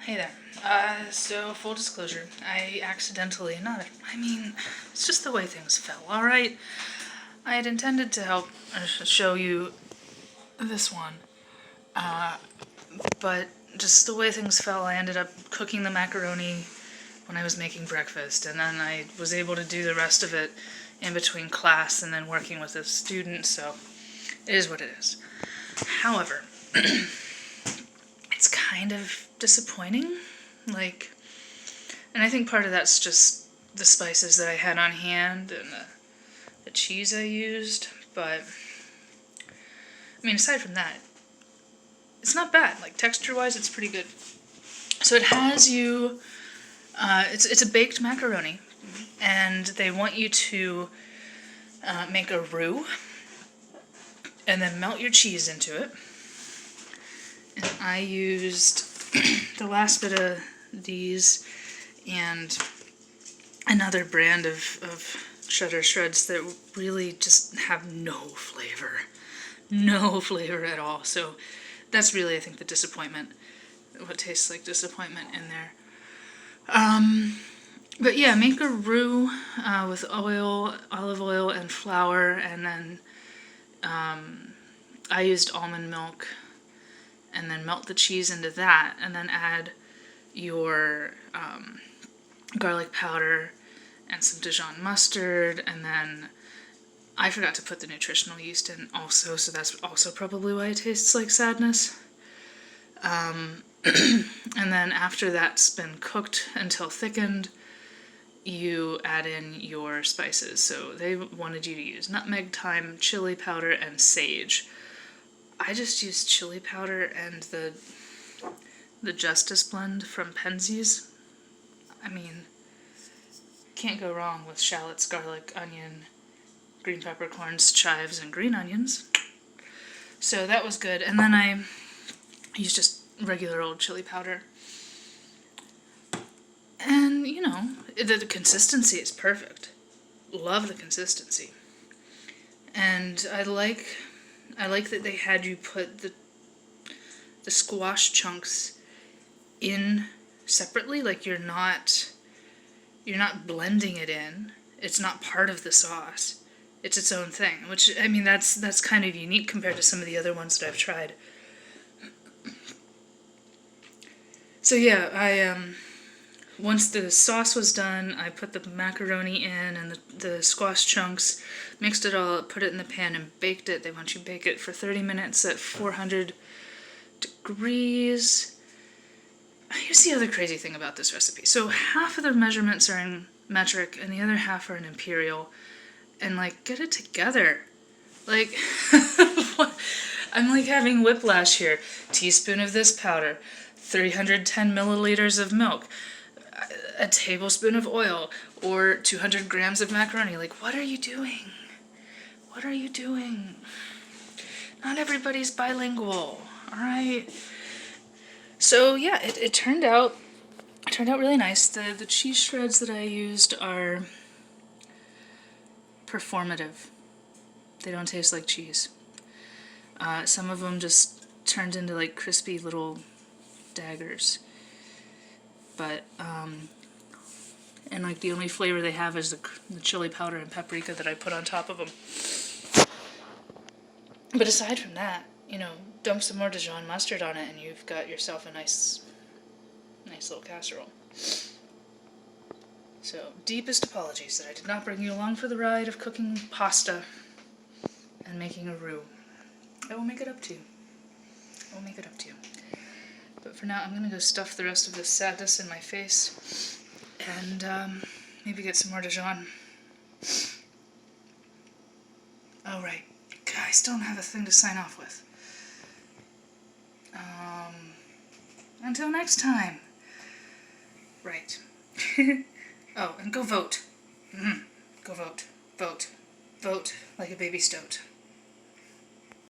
Hey there. So full disclosure, I accidentally, it's just the way things fell, alright? I had intended to help show you this one, but just the way things fell, I ended up cooking the macaroni when I was making breakfast, and then I was able to do the rest of it in between class and then working with a student, so it is what it is. However, it's kind of disappointing, and I think part of that's just the spices that I had on hand and the cheese I used, but aside from that, it's not bad. Texture-wise, it's pretty good. So it has you, it's a baked macaroni, and they want you to make a roux, and then melt your cheese into it. And I used the last bit of these and another brand of cheddar shreds that really just have no flavor at all. So that's really, I think, the disappointment, what tastes like disappointment in there. But yeah, make a roux with oil, olive oil, and flour, and then I used almond milk, and then melt the cheese into that, and then add your garlic powder and some Dijon mustard, and then I forgot to put the nutritional yeast in also, so that's also probably why it tastes like sadness. And then after that's been cooked until thickened, you add in your spices. So they wanted you to use nutmeg, thyme, chili powder, and sage. I just used chili powder and the Justice blend from Penzeys. Can't go wrong with shallots, garlic, onion, green peppercorns, chives, and green onions. So that was good. And then I used just regular old chili powder. And, the consistency is perfect. Love the consistency. And I like that they had you put the squash chunks in separately. You're not blending it in. It's not part of the sauce. It's its own thing, which, that's kind of unique compared to some of the other ones that I've tried. So yeah, once the sauce was done, I put the macaroni in and the squash chunks, mixed it all up, put it in the pan, and baked it. They want you to bake it for 30 minutes at 400 degrees. Here's the other crazy thing about this recipe. So half of the measurements are in metric and the other half are in imperial. And get it together. What? I'm having whiplash here. Teaspoon of this powder, 310 milliliters of milk, a tablespoon of oil, or 200 grams of macaroni. What are you doing? What are you doing? Not everybody's bilingual, alright? So yeah, it turned out really nice. The cheese shreds that I used are performative. They don't taste like cheese. Some of them just turned into crispy little daggers. But and the only flavor they have is the chili powder and paprika that I put on top of them. But aside from that, dump some more Dijon mustard on it and you've got yourself a nice little casserole. So, deepest apologies that I did not bring you along for the ride of cooking pasta and making a roux. I will make it up to you. But for now, I'm going to go stuff the rest of this sadness in my face and maybe get some more Dijon. Oh, right. I still don't have a thing to sign off with. Until next time. Right. Oh, and go vote. Go vote. Vote like a baby stoat.